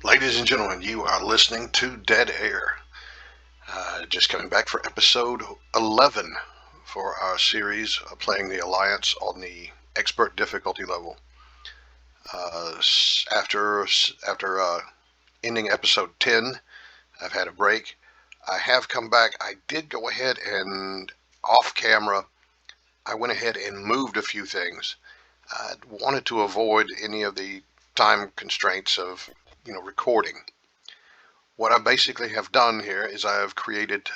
Ladies and gentlemen, you are listening to Dead Air. Just coming back for episode 11 for our series playing the Alliance on the expert difficulty level. After ending episode 10, I've had a break. I have come back. I did go ahead and off camera, I went ahead and moved a few things. I wanted to avoid any of the time constraints of recording. What I basically have done here is I have created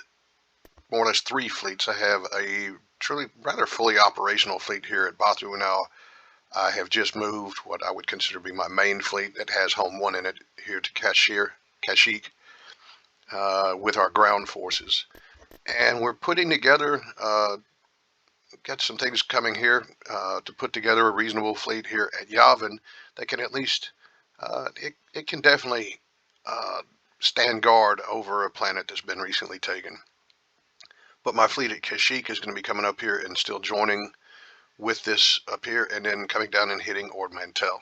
more or less 3 fleets. I have a truly rather fully operational fleet here at Batu now. I have just moved what I would consider to be my main fleet that has Home 1 in it here to Kashyyyk with our ground forces. And we're putting together, got some things coming here to put together a reasonable fleet here at Yavin that can at least, it can definitely stand guard over a planet that's been recently taken. But my fleet at Kashyyyk is going to be coming up here and still joining with this up here and then coming down and hitting Ord Mantell.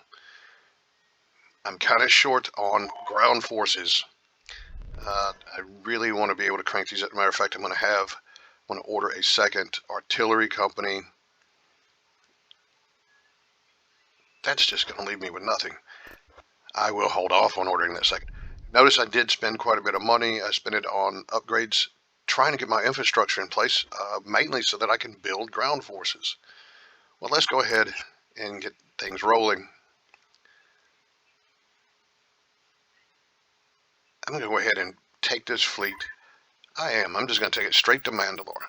I'm kind of short on ground forces. I really want to be able to crank these. As a matter of fact, I'm going to order a second artillery company. That's just going to leave me with nothing. I will hold off on ordering that second. Notice I did spend quite a bit of money. I spent it on upgrades, trying to get my infrastructure in place, mainly so that I can build ground forces. Well, let's go ahead and get things rolling. I'm going to go ahead and take this fleet. I'm just going to take it straight to Mandalore.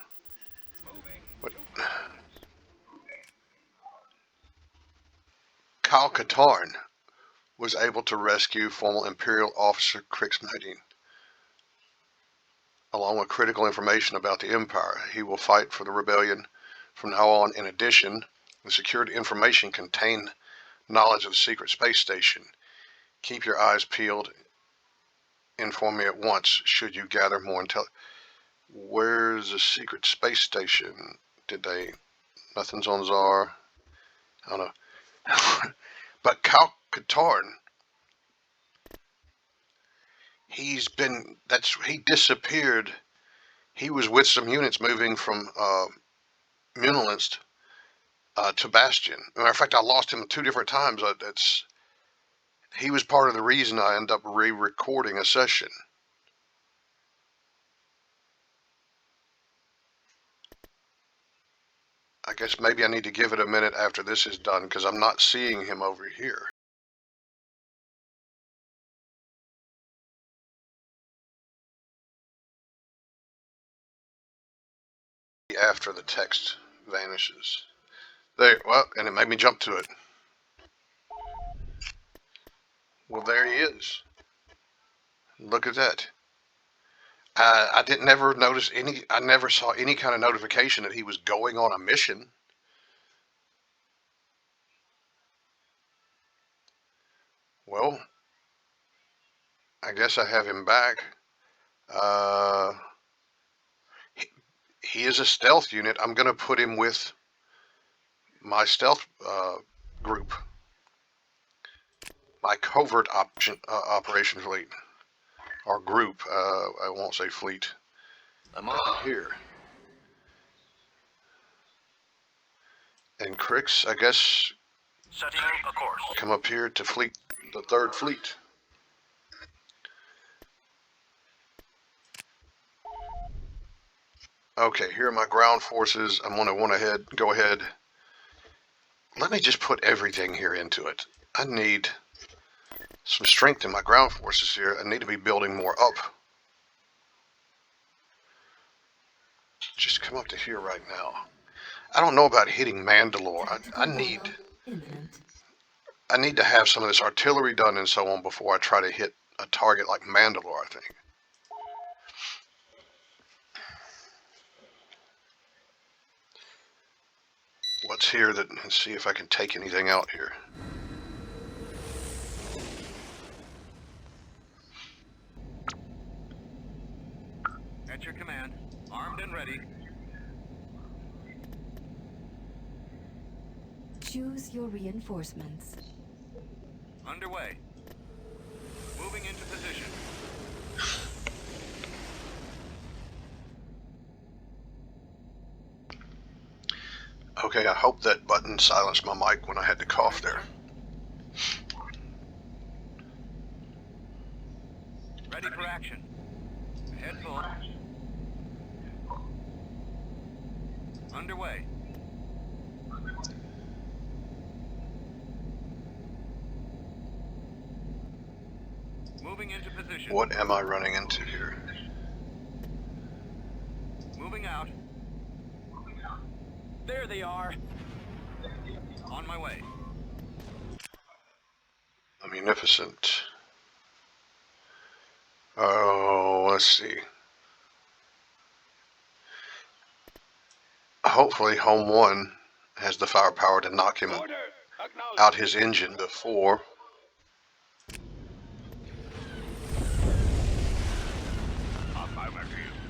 What? Katarn was able to rescue former Imperial officer Kriegsmarine, along with critical information about the Empire. He will fight for the rebellion from now on. In addition, the secured information contained knowledge of the secret space station. Keep your eyes peeled. Inform me at once should you gather more intel. Where's the secret space station? Nothing's on Czar. I don't know. But Katarn, he disappeared. He was with some units moving from Munilinsk to Bastion. As a matter of fact, I lost him 2 different times. He was part of the reason I ended up re-recording a session. I guess maybe I need to give it a minute after this is done because I'm not seeing him over here. After the text vanishes. Well, and it made me jump to it. Well, there he is. Look at that. I didn't never notice I never saw any kind of notification that he was going on a mission. Well, I guess I have him back. He is a stealth unit. I'm going to put him with my stealth group, my covert operation fleet, or group. I won't say fleet. I'm on here. And Crix, I guess, setting a course. Come up here to fleet, the 3rd fleet. Okay, here are my ground forces. I'm going to go ahead. Let me just put everything here into it. I need some strength in my ground forces here. I need to be building more up. Just come up to here right now. I don't know about hitting Mandalore. I need to have some of this artillery done and so on before I try to hit a target like Mandalore, I think. What's here let's see if I can take anything out here. At your command, armed and ready. Choose your reinforcements. Underway. Moving into position. Okay, I hope that button silenced my mic when I had to cough there. Ready for action. Head full. Underway. Moving into position. What am I running into here? Moving out. There they are. On my way. A munificent. Oh, let's see. Hopefully Home 1 has the firepower to knock him out his engine before.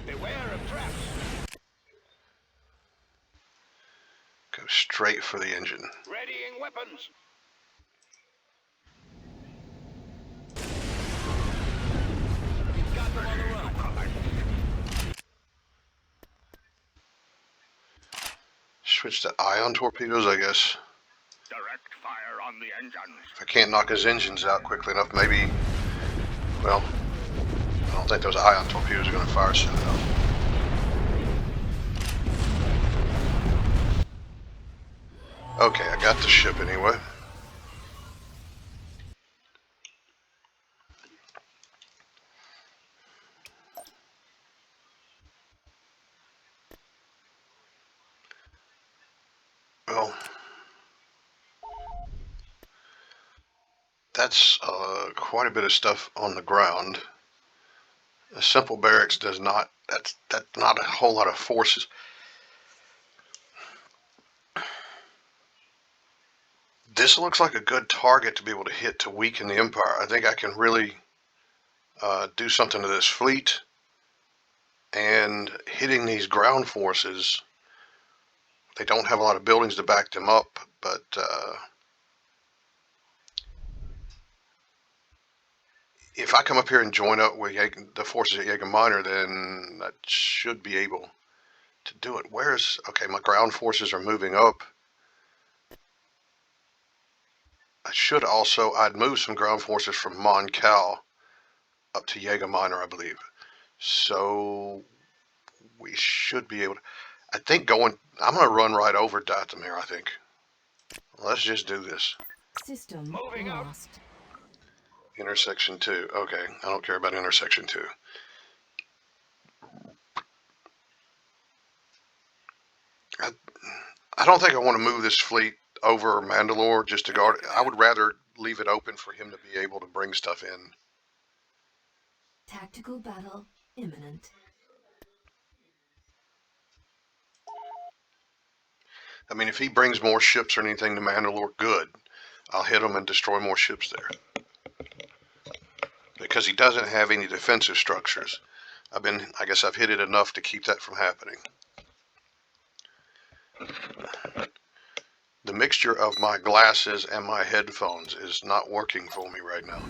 Beware of traps. Go straight for the engine. Readying weapons. We've got them on the run. Switch to ion torpedoes, I guess. Direct fire on the engines. If I can't knock his engines out quickly enough, maybe, well, I don't think those ion torpedoes are going to fire soon enough. Okay, I got the ship anyway. Well, that's quite a bit of stuff on the ground. A simple barracks does not, that's not a whole lot of forces. This looks like a good target to be able to hit to weaken the Empire. I think I can really do something to this fleet, and hitting these ground forces, they don't have a lot of buildings to back them up, but if I come up here and join up with the forces at Jaeger Minor, then I should be able to do it. Okay, my ground forces are moving up. I'd move some ground forces from Mon Cal up to Jaeger Minor, I believe. So we should be able to, I think I'm going to run right over Dathomir, I think. Let's just do this. System Moving out. lost. Intersection 2. Okay, I don't care about intersection 2. I don't think I want to move this fleet over Mandalore just to guard it. I would rather leave it open for him to be able to bring stuff in. Tactical battle imminent. I mean, if he brings more ships or anything to Mandalore, good. I'll hit him and destroy more ships there. Because he doesn't have any defensive structures. I guess I've hit it enough to keep that from happening. The mixture of my glasses and my headphones is not working for me right now.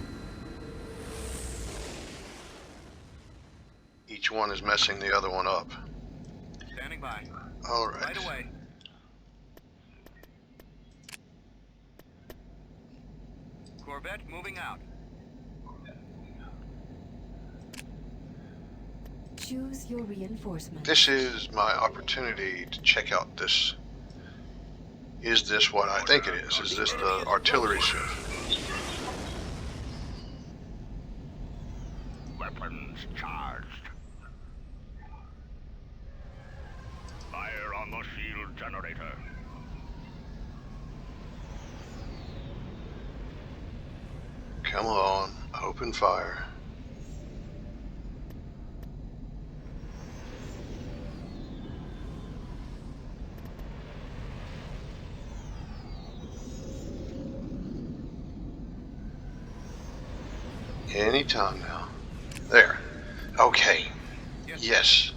Each one is messing the other one up. Standing by. All right. Right away. Corvette moving out. Choose your reinforcement. This is my opportunity to check out this. Is this what I think it is? Is this the artillery ship? Weapons charged. Fire on the shield generator. Come on, open fire. Anytime now. There. Okay. Yes.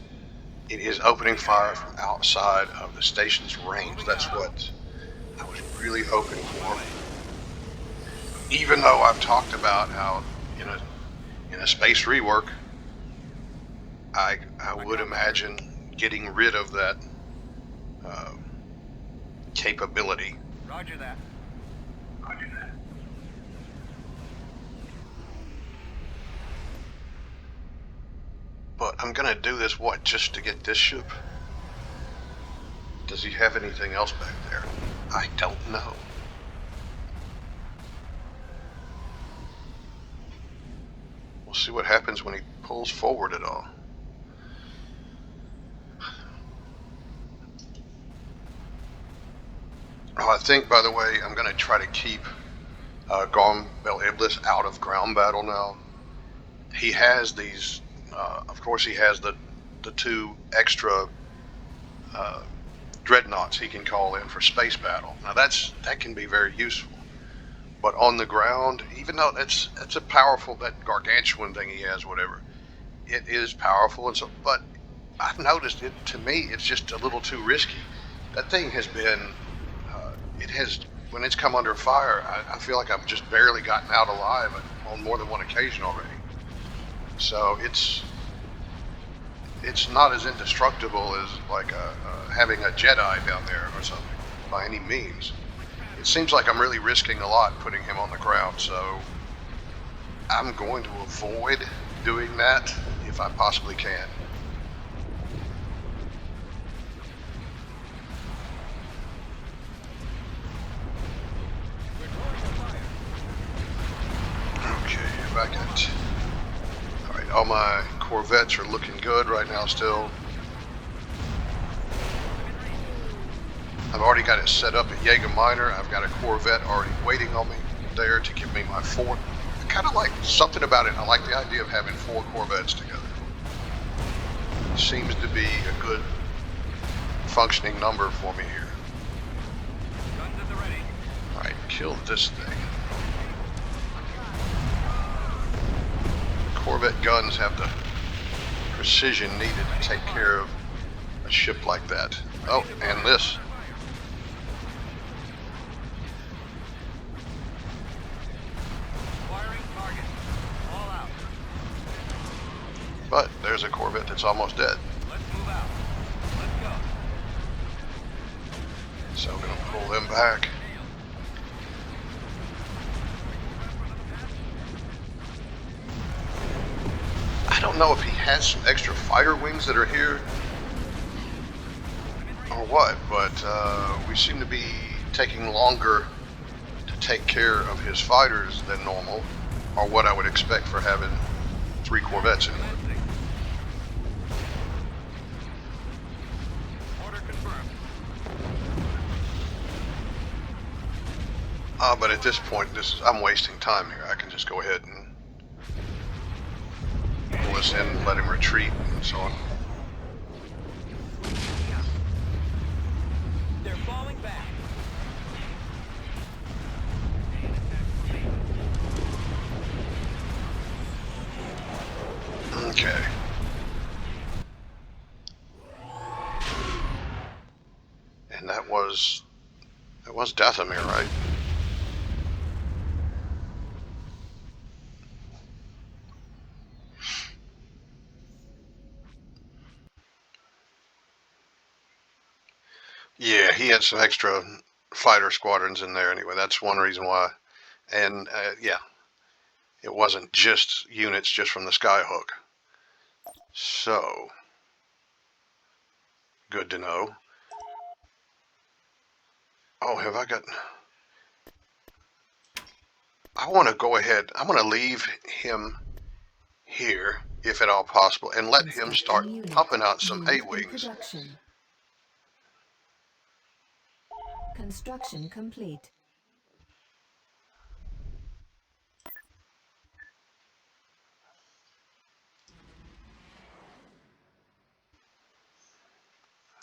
It is opening fire from outside of the station's range. That's what I was really hoping for. Even though I've talked about how, In a space rework, I would imagine getting rid of that capability. Roger that. But I'm gonna do this, what, just to get this ship? Does he have anything else back there? I don't know. We'll see what happens when he pulls forward at all. Oh, I think, by the way, I'm going to try to keep Garm Bel Iblis out of ground battle now. He has these, of course, he has the two extra dreadnoughts he can call in for space battle. Now that can be very useful. But on the ground, even though that's a powerful, that gargantuan thing he has, whatever, it is powerful, and so. But I've noticed it. To me, it's just a little too risky. That thing has been, it has, when it's come under fire, I feel like I've just barely gotten out alive on more than one occasion already. So it's not as indestructible as like having a Jedi down there or something by any means. It seems like I'm really risking a lot putting him on the ground, so I'm going to avoid doing that if I possibly can. Okay, back at. Alright, all my Corvettes are looking good right now still. I've already got it set up at Jaeger Minor. I've got a Corvette already waiting on me there to give me my 4. I kind of like something about it. I like the idea of having 4 Corvettes together. It seems to be a good functioning number for me here. Guns at the ready. Alright, kill this thing. Corvette guns have the precision needed to take care of a ship like that. Oh, and this. Firing target. All out. But there's a Corvette that's almost dead. Let's move out. Let's go. So I'm going to pull them back. I don't know if he has some extra fighter wings that are here or what, but we seem to be taking longer to take care of his fighters than normal, or what I would expect for having 3 Corvettes in. Order confirmed. But at this point, I'm wasting time here. I can just go ahead and pull this in, let him retreat, and so on. They're falling back. Okay. And that was Dathomir, right? Yeah, he had some extra fighter squadrons in there anyway. That's one reason why. And yeah, it wasn't just units just from the Skyhook. So, good to know. Oh, have I got... I want to go ahead. I'm going to leave him here, if at all possible, and let him start Construction unit. pumping out some Unit in A-Wings. production. Construction complete.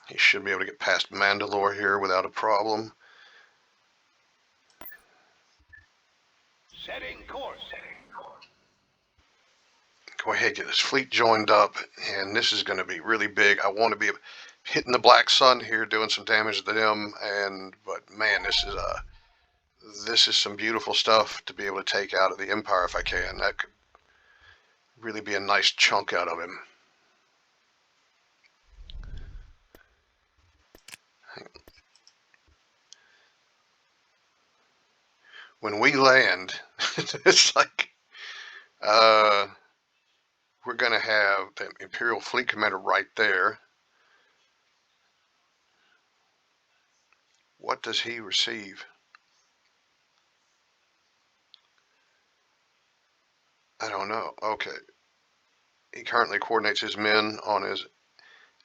He should be able to get past Mandalore here without a problem. Setting course. Go ahead, get this fleet joined up, and this is going to be really big. I want to be hitting the Black Sun here, doing some damage to them, but man, this is some beautiful stuff to be able to take out of the Empire if I can. really be a nice chunk out of him. When we land, it's like we're going to have the Imperial Fleet Commander right there. What does he receive? I don't know. Okay. He currently coordinates his men on his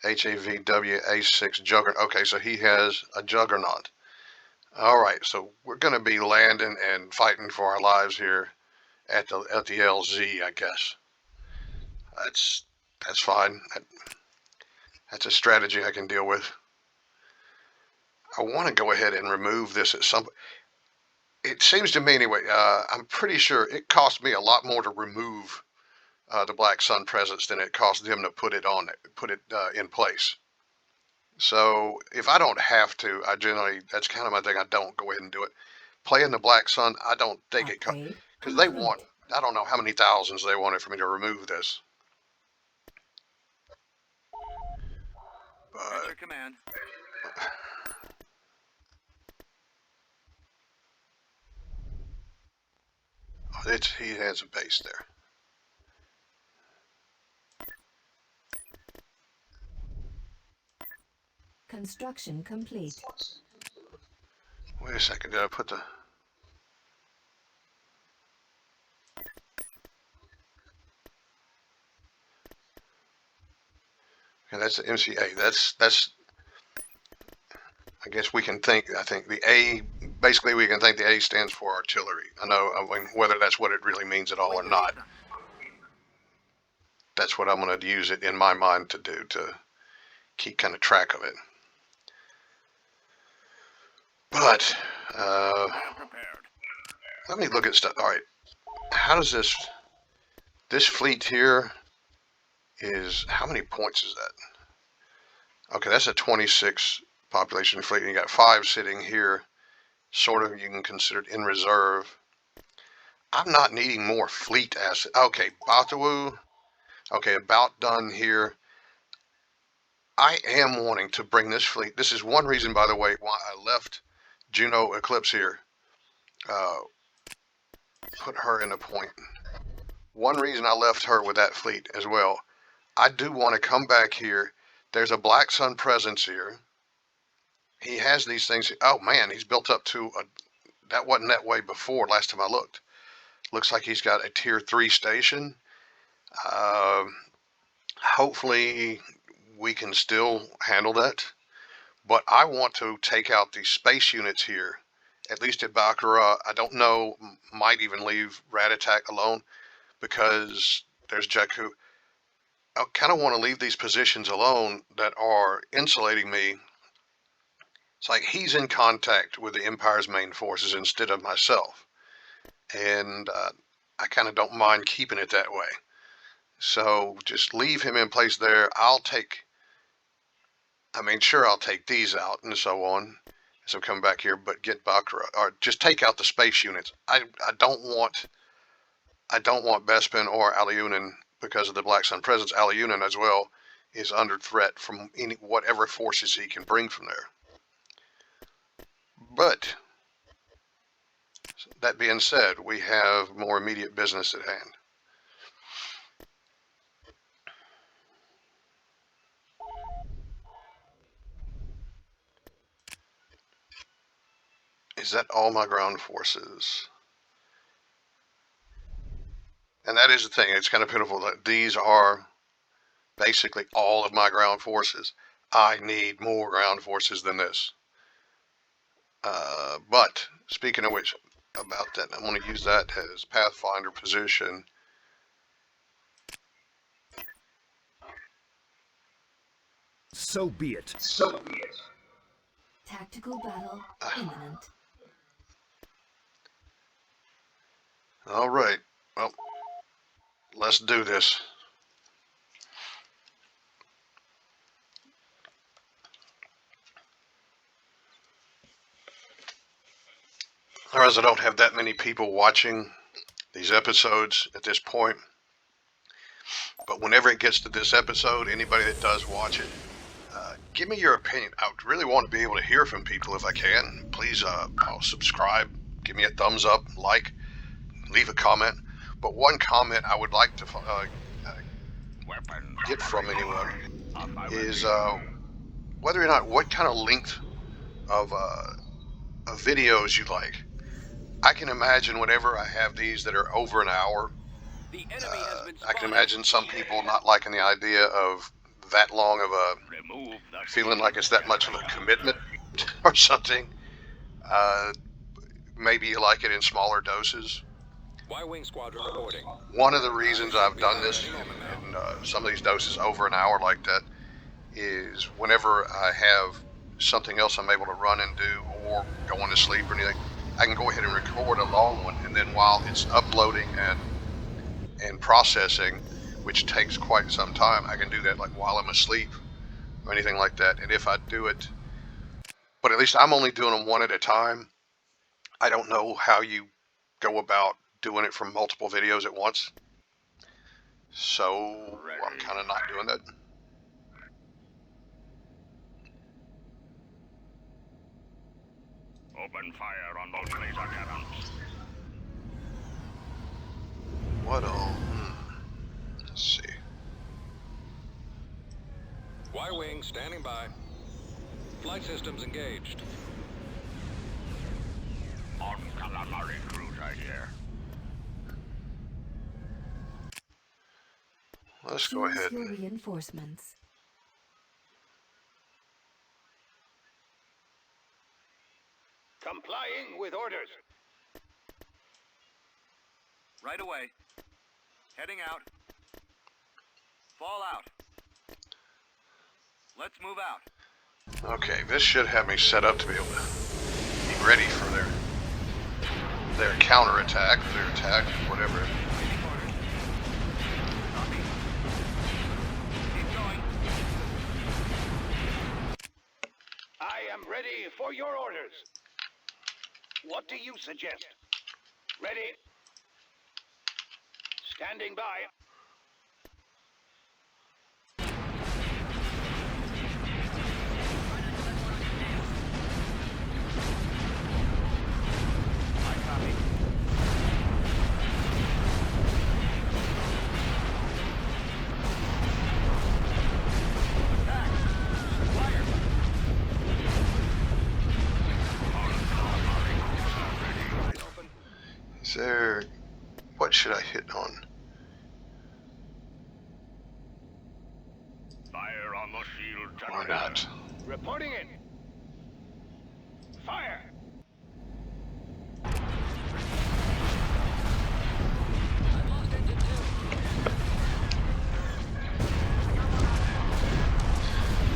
HAVW A6 Juggernaut. Okay, so he has a Juggernaut. All right, so we're going to be landing and fighting for our lives here at the LZ, I guess. That's fine. That's a strategy I can deal with. I want to go ahead and remove this at some. It seems to me anyway. I'm pretty sure it cost me a lot more to remove the Black Sun presence than it cost them to put it in place. So if I don't have to, I generally, that's kind of my thing. I don't go ahead and do it. Playing the Black Sun, I don't think it, Upgrade because they complete. want, I don't know how many thousands they wanted for me to remove this. Enter But command. he has a base there. Construction complete. Wait a second, did I put the... Okay, that's the MCA. That's. I guess we can think. I think the A. Basically, we can think the A stands for artillery. I mean, whether that's what it really means at all or not, that's what I'm going to use it in my mind to do, to keep kind of track of it. But I am prepared. let me look at stuff. All right, how does this fleet here is, how many points is that? Okay, that's a 26 population fleet, and you got 5 sitting here. Sort of, you can consider it in reserve. I'm not needing more fleet assets. Okay, Batawu. Okay, about done here. I am wanting to bring this fleet. This is one reason, by the way, why I left Juno Eclipse here. Put her in a point. One reason I left her with that fleet as well. I do want to come back here. There's a Black Sun presence here. He has these things. Oh man, he's built up to a. That wasn't that way before. Last time I looked, looks like he's got a tier 3 station. Hopefully, we can still handle that. But I want to take out these space units here, at least at Baccarat. I don't know, might even leave Rat Attack alone because there's Jakku. I kind of want to leave these positions alone that are insulating me. It's like he's in contact with the Empire's main forces instead of myself. And I kind of don't mind keeping it that way. So just leave him in place there. I'll take these out and so on as I come back here, but get Baccarat, or just take out the space units. I don't want Bespin or Aliunin because of the Black Sun presence. Aliunin as well is under threat from whatever forces he can bring from there. But that being said, we have more immediate business at hand. Is that all my ground forces? And that is the thing. It's kind of pitiful that these are basically all of my ground forces. I need more ground forces than this. But speaking of which, about that, I'm going to use that as Pathfinder position. So be it. Tactical battle imminent. All right. Well, let's do this. Whereas I don't have that many people watching these episodes at this point, But whenever it gets to this episode, anybody that does watch it, give me your opinion. I would really want to be able to hear from people if I can. Please, I'll subscribe, give me a thumbs up, like, leave a comment. But one comment I would like to get from anyone is whether or not what kind of length of videos you like. I can imagine whenever I have these that are over an hour, The enemy has been I can spotted. imagine some people not liking the idea of that long of a Remove the feeling like it's that much of a commitment or something. Maybe you like it in smaller doses. Y-wing squadron reporting. One of the reasons I've done this in some of these doses over an hour like that is whenever I have something else I'm able to run and do or going to sleep or anything, I can go ahead and record a long one, and then while it's uploading and processing, which takes quite some time, I can do that like while I'm asleep or anything like that. And if I do it, but at least I'm only doing them one at a time. I don't know how you go about doing it from multiple videos at once, so I'm kind of not doing that. Open fire on those laser cannons. What all? Let's see. Y-wing standing by. Flight systems engaged. On calamari cruiser here. Let's go ahead. Choose your reinforcements. Complying with orders. Right away. Heading out. Fall out. Let's move out. Okay, this should have me set up to be able to be ready for their counterattack, their attack, whatever. Waiting orders. Copy. Keep going. I am ready for your orders. What do you suggest? Ready? Standing by. I copy. Attack! Fire! Eyes open. Is there... what should I hit on? Fire on the shield Why not? Reporting in. Fire! I've lost engine 2.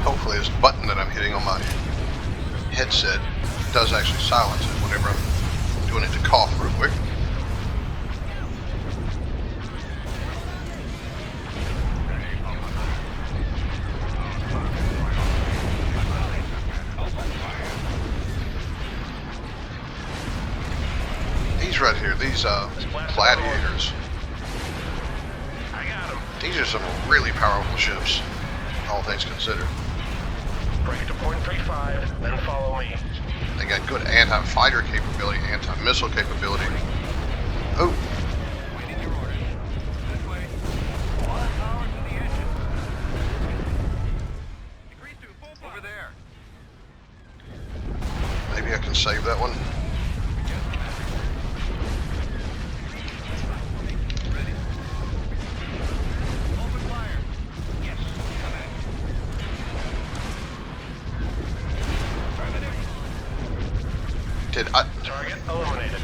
Hopefully this button that I'm hitting on my headset does actually silence it whenever I'm doing it to cough real quick. These right here, these gladiators, I got him. these are some really powerful ships, all things considered. Break to point 35, then follow me. They got good anti-fighter capability, anti-missile capability. Oh, Waiting your orders. This way. All power to the engine. Decrease to full power. Over there. maybe I can save that one. Yes, Commander. Ready. Open fire. Yes, Commander. Affirmative. Did I? Target eliminated.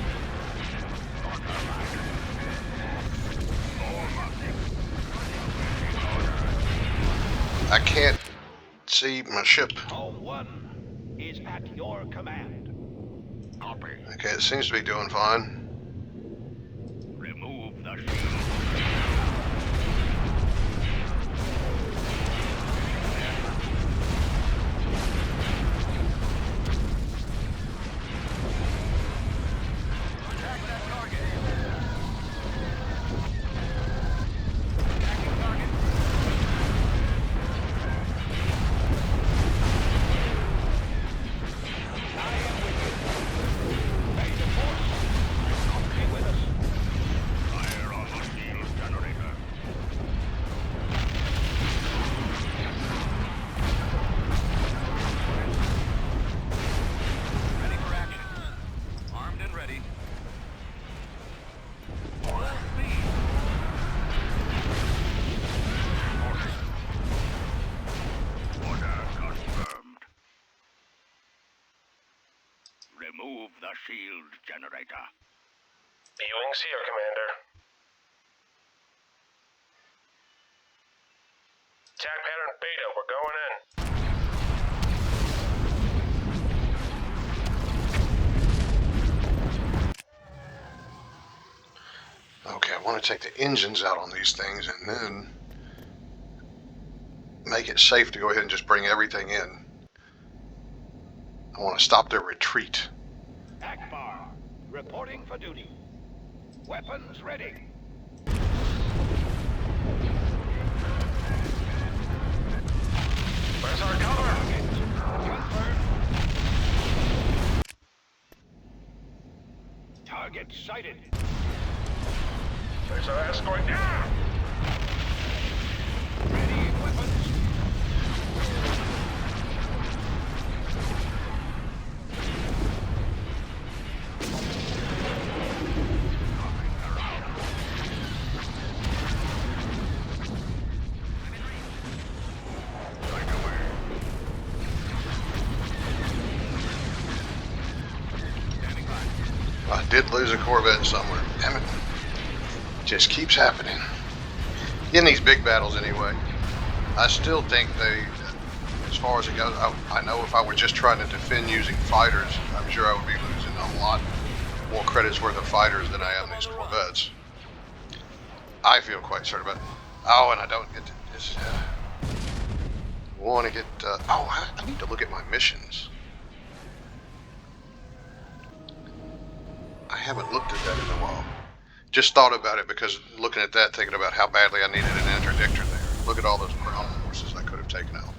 I can't see my ship. Home 1 is at your command. Copy. Okay, it seems to be doing fine. Remove the shield. Attack that target. Attacking the shield generator. Viewings here, Commander. Attack pattern Beta, we're going in. Okay, I want to take the engines out on these things and then make it safe to go ahead and just bring everything in. I want to stop their retreat. Akbar, reporting for duty. Weapons ready. Where's our cover? Confirmed. Target sighted. There's our escort now. Ready weapons. I did lose a Corvette somewhere. Damn it. Just keeps happening. In these big battles anyway. I still think they, as far as it goes, I know if I were just trying to defend using fighters, I'm sure I would be losing a lot more credits worth of fighters than I am these Corvettes. I feel quite certain about it. Oh, and I don't get to just want to get, I need to look at my missions. I haven't looked at that in a while. Just thought about it because looking at that, thinking about how badly I needed an interdictor there. Look at all those ground forces I could have taken out.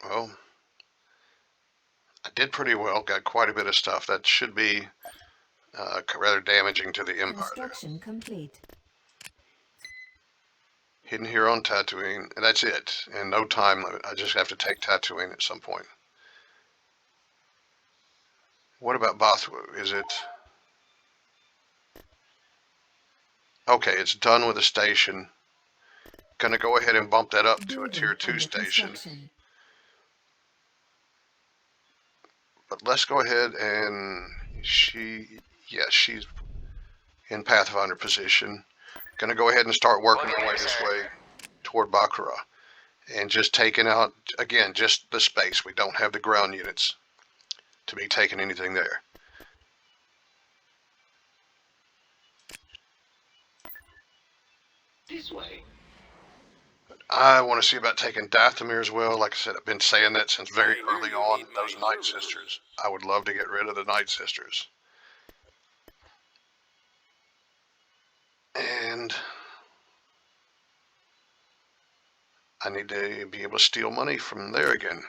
Well, I did pretty well. Got quite a bit of stuff. That should be rather damaging to the Empire there. Construction complete. Hidden here on Tatooine, and that's it. And no time limit. I just have to take Tatooine at some point. What about Bathwu? Is it... Okay, it's done with a station. Gonna go ahead and bump that up to a Building tier 2 under station. construction. But let's go ahead and she's in Pathfinder position. Gonna go ahead and start working our way this way toward Bakura. And just taking out, again, just the space. We don't have the ground units to be taking anything there. This way. I want to see about taking Dathomir as well. Like I said, I've been saying that since very early on. Those Night Sisters. I would love to get rid of the Night Sisters. And I need to be able to steal money from there again.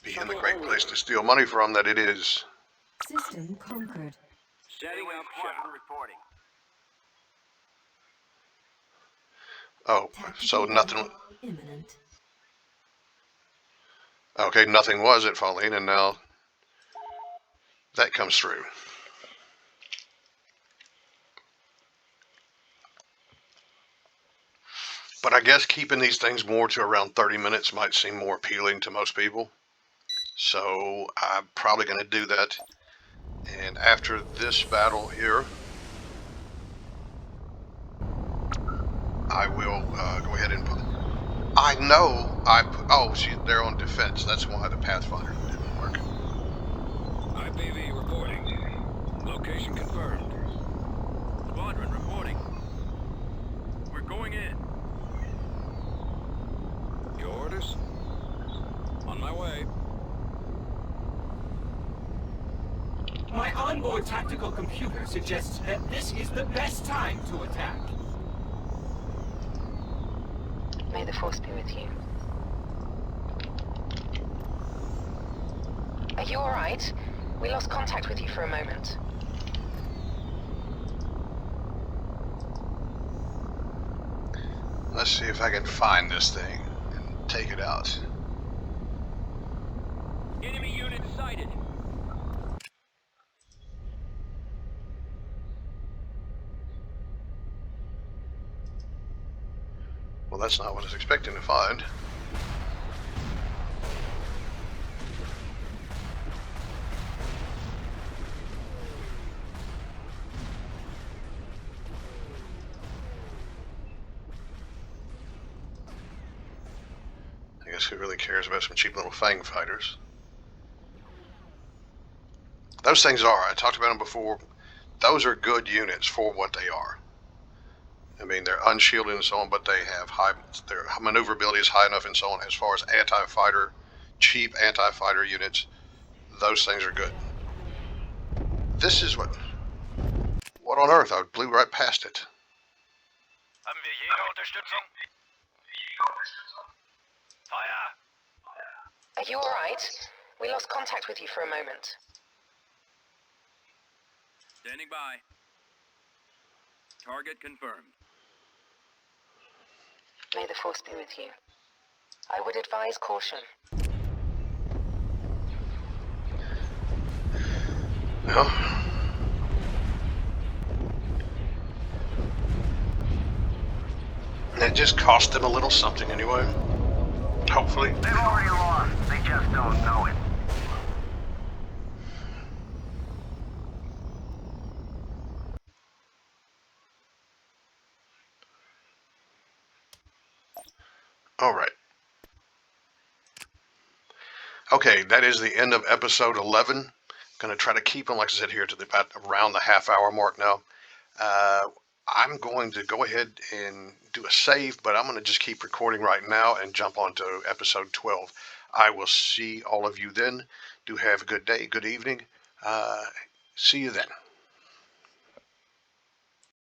Being the great place to steal money from that it is. System conquered. Setting up shop. Reporting. Oh, so Tactical nothing. battle imminent. Okay, nothing was at Pauline, and now that comes through. But I guess keeping these things more to around 30 minutes might seem more appealing to most people. So I'm probably going to do that. And after this battle here, I will go ahead and put... I know I put... Oh, they're on defense. That's why the Pathfinder didn't work. IPV reporting. Location confirmed. Squadron reporting. We're going in. Your orders? On my way. My onboard tactical computer suggests that this is the best time to attack. May the Force be with you. Are you alright? We lost contact with you for a moment. Let's see if I can find this thing and take it out. Enemy unit sighted. Well, that's not what I was expecting to find. I guess who really cares about some cheap little fang fighters? Those things are, I talked about them before, those are good units for what they are. I mean, they're unshielded and so on, but they have their maneuverability is high enough and so on. As far as anti-fighter, cheap anti-fighter units, those things are good. This is what on earth? I blew right past it. Haben wir Jägerunterstützung? Feuer! Are you alright? We lost contact with you for a moment. Standing by. Target confirmed. May the force be with you. I would advise caution. Well, it just cost them a little something anyway. Hopefully. They've already lost. They just don't know it. All right. Okay, that is the end of episode 11. Going to try to keep them, like I said, here to about around the half-hour mark now. I'm going to go ahead and do a save, but I'm going to just keep recording right now and jump on to episode 12. I will see all of you then. Do have a good day, good evening. See you then.